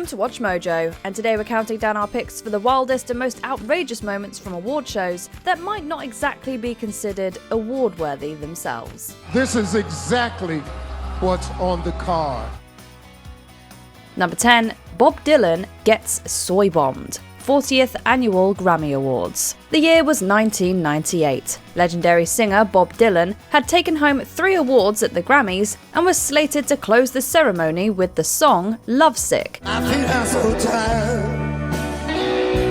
Welcome to Watch Mojo, and today we're counting down our picks for the wildest and most outrageous moments from award shows that might not exactly be considered award-worthy themselves. This is exactly what's on the card. Number 10, Bob Dylan gets Soy Bombed. 40th Annual Grammy Awards. The year was 1998. Legendary singer Bob Dylan had taken home 3 awards at the Grammys and was slated to close the ceremony with the song Lovesick. I feel I'm so tired.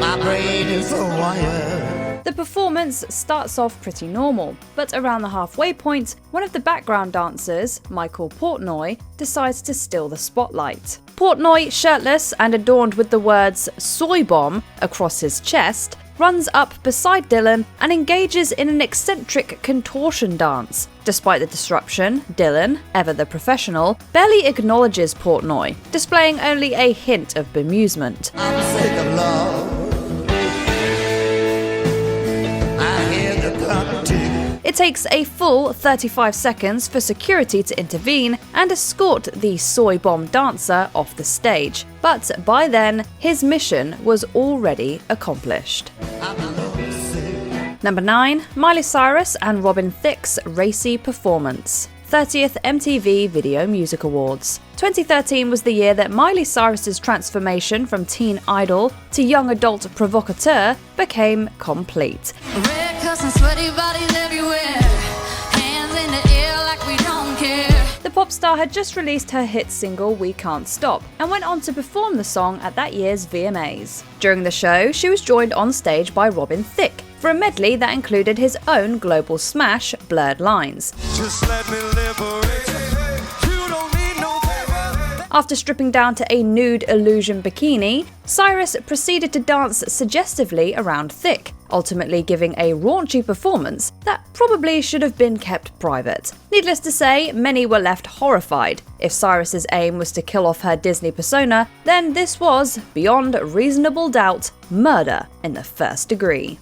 My brain is so wired. The performance starts off pretty normal, but around the halfway point, one of the background dancers, Michael Portnoy, decides to steal the spotlight. Portnoy, shirtless and adorned with the words "Soy Bomb" across his chest, runs up beside Dylan and engages in an eccentric contortion dance. Despite the disruption, Dylan, ever the professional, barely acknowledges Portnoy, displaying only a hint of bemusement. I'm sick of love. It takes a full 35 seconds for security to intervene and escort the Soy Bomb dancer off the stage, but by then, his mission was already accomplished. Number 9, Miley Cyrus and Thicke's Racy performance. 30th MTV Video Music Awards. 2013 was the year that Miley Cyrus's transformation from teen idol to young adult provocateur became complete. Red cuffs and sweaty bodies everywhere. Hands in the air like we don't care. The pop star had just released her hit single We Can't Stop and went on to perform the song at that year's VMAs. During the show, she was joined on stage by Thicke for a medley that included his own global smash, Blurred Lines. Just let me liberate. You don't need no paper. After stripping down to a nude illusion bikini, Cyrus proceeded to dance suggestively around Thicke, ultimately giving a raunchy performance that probably should have been kept private. Needless to say, many were left horrified. If Cyrus's aim was to kill off her Disney persona, then this was, beyond reasonable doubt, murder in the first degree.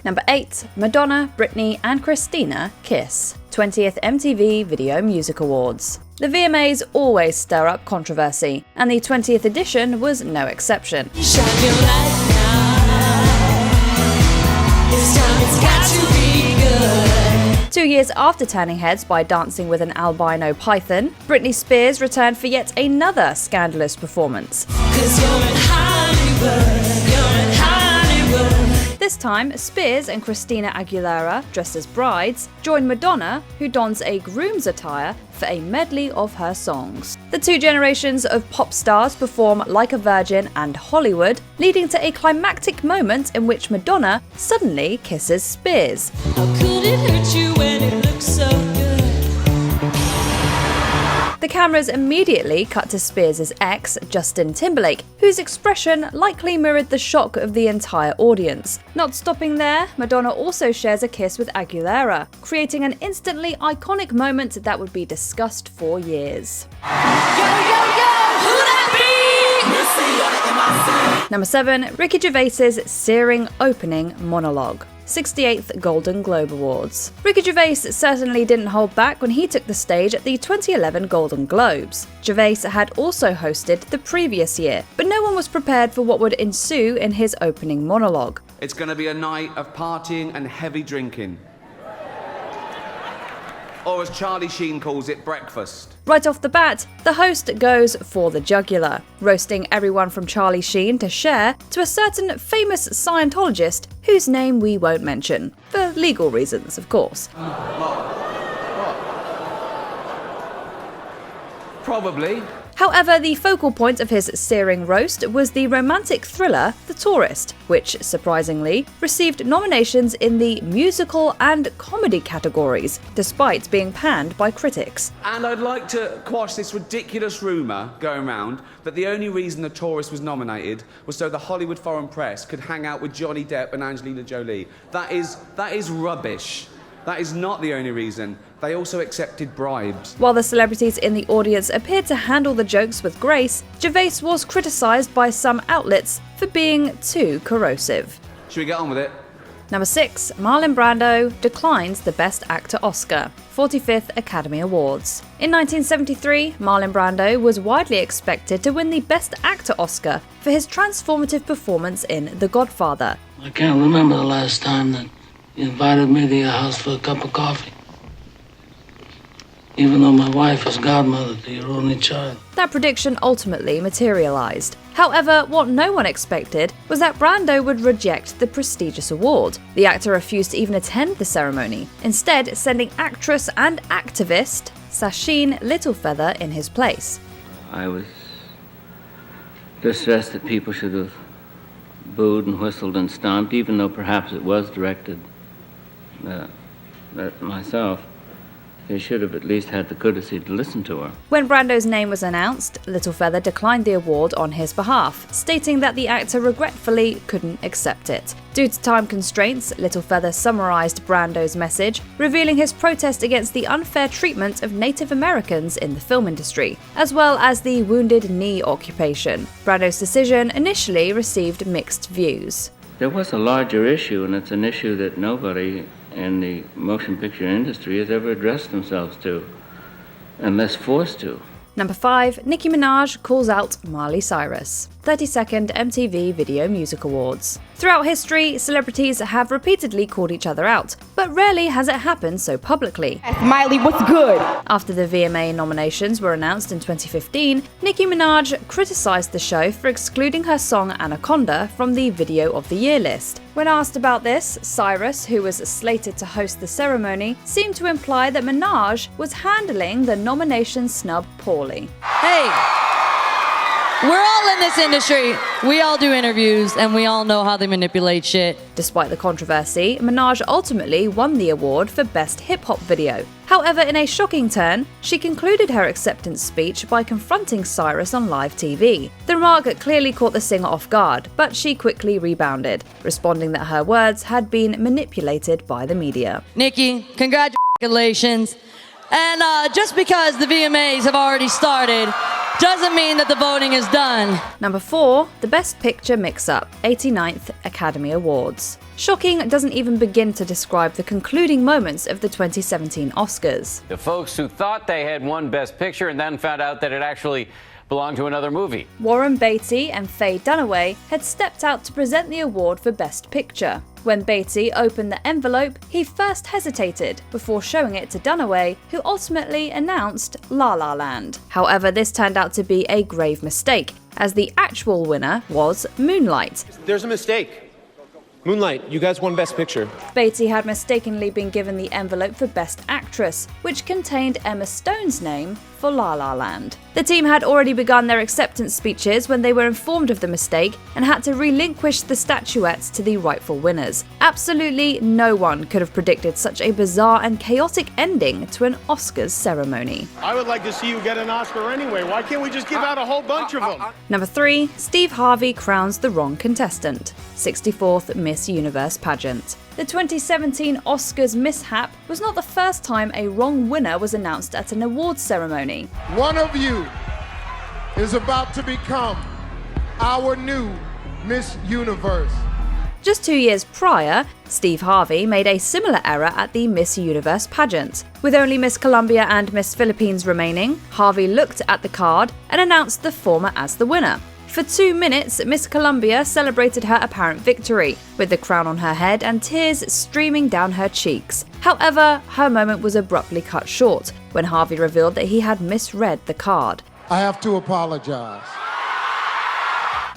Number 8, Madonna, Britney and Christina kiss. 20th MTV Video Music Awards. The VMAs always stir up controversy, and the 20th edition was no exception. 2 years after turning heads by dancing with an albino python, Britney Spears returned for yet another scandalous performance. This time, Spears and Christina Aguilera, dressed as brides, join Madonna, who dons a groom's attire, for a medley of her songs. The 2 generations of pop stars perform Like a Virgin and Hollywood, leading to a climactic moment in which Madonna suddenly kisses Spears. How could it hurt you when it looks so good? The cameras immediately cut to Spears' ex, Justin Timberlake, whose expression likely mirrored the shock of the entire audience. Not stopping there, Madonna also shares a kiss with Aguilera, creating an instantly iconic moment that would be discussed for years. Number 7, Ricky Gervais's searing opening monologue. 68th Golden Globe Awards. Ricky Gervais certainly didn't hold back when he took the stage at the 2011 Golden Globes. Gervais had also hosted the previous year, but no one was prepared for what would ensue in his opening monologue. It's going to be a night of partying and heavy drinking. Or as Charlie Sheen calls it, breakfast. Right off the bat, the host goes for the jugular, roasting everyone from Charlie Sheen to Cher to a certain famous Scientologist whose name we won't mention, for legal reasons, of course. What? Probably. However, the focal point of his searing roast was the romantic thriller The Tourist, which, surprisingly, received nominations in the musical and comedy categories, despite being panned by critics. And I'd like to quash this ridiculous rumour going around that the only reason The Tourist was nominated was so the Hollywood foreign press could hang out with Johnny Depp and Angelina Jolie. That is rubbish. That is not the only reason. They also accepted bribes. While the celebrities in the audience appeared to handle the jokes with grace, Gervais was criticised by some outlets for being too corrosive. Should we get on with it? Number 6. Marlon Brando declines the Best Actor Oscar, 45th Academy Awards. In 1973, Marlon Brando was widely expected to win the Best Actor Oscar for his transformative performance in The Godfather. I can't remember the last time that you invited me to your house for a cup of coffee. Even though my wife is godmother to your only child. That prediction ultimately materialized. However, what no one expected was that Brando would reject the prestigious award. The actor refused to even attend the ceremony, instead sending actress and activist Sacheen Littlefeather in his place. I was distressed that people should have booed and whistled and stomped, even though perhaps it was directed at myself. They should have at least had the courtesy to listen to her. When Brando's name was announced, Littlefeather declined the award on his behalf, stating that the actor regretfully couldn't accept it. Due to time constraints, Littlefeather summarized Brando's message, revealing his protest against the unfair treatment of Native Americans in the film industry, as well as the Wounded Knee occupation. Brando's decision initially received mixed views. There was a larger issue, and it's an issue that nobody in the motion picture industry has ever addressed themselves to, unless forced to. Number 5. Nicki Minaj calls out Miley Cyrus. 32nd MTV Video Music Awards. Throughout history, celebrities have repeatedly called each other out, but rarely has it happened so publicly. Miley, what's good? After the VMA nominations were announced in 2015, Nicki Minaj criticized the show for excluding her song Anaconda from the Video of the Year list. When asked about this, Cyrus, who was slated to host the ceremony, seemed to imply that Minaj was handling the nomination snub poorly. Hey, we're all in this industry. We all do interviews, and we all know how they manipulate shit. Despite the controversy, Minaj ultimately won the award for Best Hip Hop Video. However, in a shocking turn, she concluded her acceptance speech by confronting Cyrus on live TV. The remark clearly caught the singer off guard, but she quickly rebounded, responding that her words had been manipulated by the media. Nicki, congratulations. And just because the VMAs have already started doesn't mean that the voting is done. Number 4. The Best Picture Mixup, 89th Academy Awards. Shocking doesn't even begin to describe the concluding moments of the 2017 Oscars. The folks who thought they had won Best Picture and then found out that it actually belonged to another movie. Warren Beatty and Faye Dunaway had stepped out to present the award for Best Picture. When Beatty opened the envelope, he first hesitated before showing it to Dunaway, who ultimately announced La La Land. However, this turned out to be a grave mistake, as the actual winner was Moonlight. There's a mistake. Moonlight, you guys won Best Picture. Beatty had mistakenly been given the envelope for Best Actress, which contained Emma Stone's name for La La Land. The team had already begun their acceptance speeches when they were informed of the mistake and had to relinquish the statuettes to the rightful winners. Absolutely no one could have predicted such a bizarre and chaotic ending to an Oscars ceremony. I would like to see you get an Oscar anyway. Why can't we just give out a whole bunch of them? Number 3. Steve Harvey crowns the wrong contestant. 64th Miss Universe pageant. The 2017 Oscars mishap was not the first time a wrong winner was announced at an awards ceremony. One of you is about to become our new Miss Universe. Just 2 years prior, Steve Harvey made a similar error at the Miss Universe pageant. With only Miss Colombia and Miss Philippines remaining, Harvey looked at the card and announced the former as the winner. For 2 minutes, Miss Colombia celebrated her apparent victory, with the crown on her head and tears streaming down her cheeks. However, her moment was abruptly cut short when Harvey revealed that he had misread the card. I have to apologize.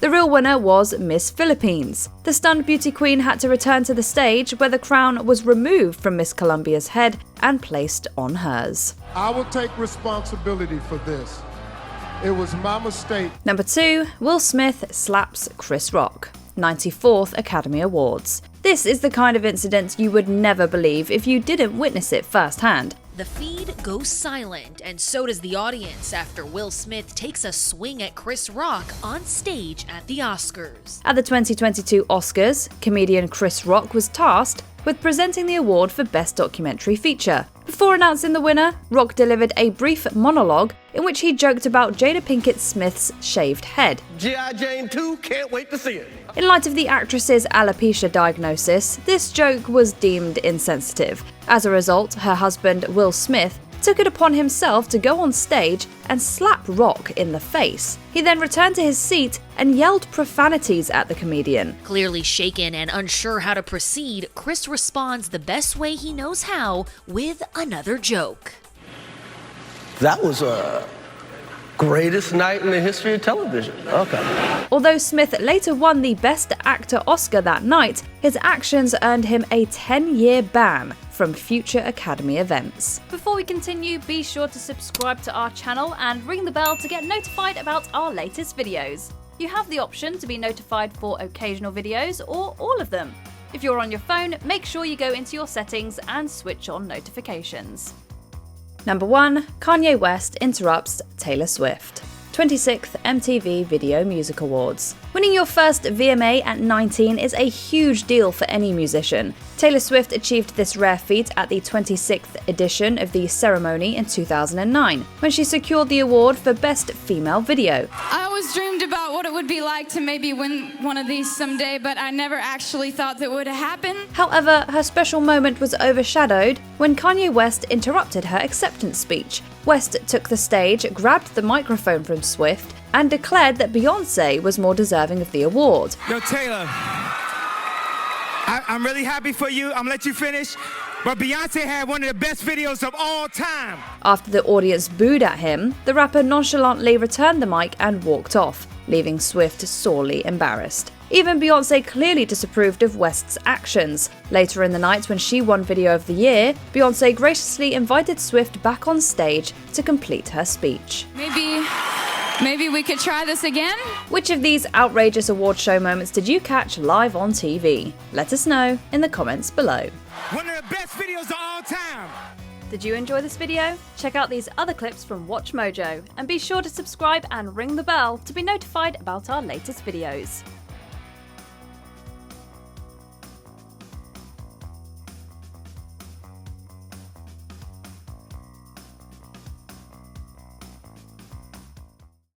The real winner was Miss Philippines. The stunned beauty queen had to return to the stage, where the crown was removed from Miss Colombia's head and placed on hers. I will take responsibility for this. It was my mistake. Number 2. Will Smith slaps Chris Rock. 94th Academy Awards. This is the kind of incident you would never believe if you didn't witness it firsthand. The feed goes silent, and so does the audience after Will Smith takes a swing at Chris Rock on stage at the Oscars. At the 2022 Oscars, comedian Chris Rock was tasked with presenting the award for Best Documentary Feature. Before announcing the winner, Rock delivered a brief monologue in which he joked about Jada Pinkett Smith's shaved head. G.I. Jane 2, can't wait to see it. In light of the actress's alopecia diagnosis, this joke was deemed insensitive. As a result, her husband, Will Smith, took it upon himself to go on stage and slap Rock in the face. He then returned to his seat and yelled profanities at the comedian. Clearly shaken and unsure how to proceed, Chris responds the best way he knows how with another joke. That was a greatest night in the history of television. Okay. Although Smith later won the Best Actor Oscar that night, his actions earned him a 10-year ban from future Academy events. Before we continue, be sure to subscribe to our channel and ring the bell to get notified about our latest videos. You have the option to be notified for occasional videos or all of them. If you're on your phone, make sure you go into your settings and switch on notifications. Number 1. Kanye West interrupts Taylor Swift. 26th MTV Video Music Awards. Winning your first VMA at 19 is a huge deal for any musician. Taylor Swift achieved this rare feat at the 26th edition of the ceremony in 2009, when she secured the award for Best Female Video. I always dreamed about what it would be like to maybe win one of these someday, but I never actually thought that would happen. However, her special moment was overshadowed when Kanye West interrupted her acceptance speech. West took the stage, grabbed the microphone from Swift, and declared that Beyoncé was more deserving of the award. Yo, Taylor, I'm really happy for you. I'm gonna let you finish. But Beyoncé had one of the best videos of all time. After the audience booed at him, the rapper nonchalantly returned the mic and walked off, leaving Swift sorely embarrassed. Even Beyoncé clearly disapproved of West's actions. Later in the night, when she won Video of the Year, Beyoncé graciously invited Swift back on stage to complete her speech. Maybe we could try this again? Which of these outrageous award show moments did you catch live on TV? Let us know in the comments below. One of the best videos of all time. Did you enjoy this video? Check out these other clips from WatchMojo and be sure to subscribe and ring the bell to be notified about our latest videos.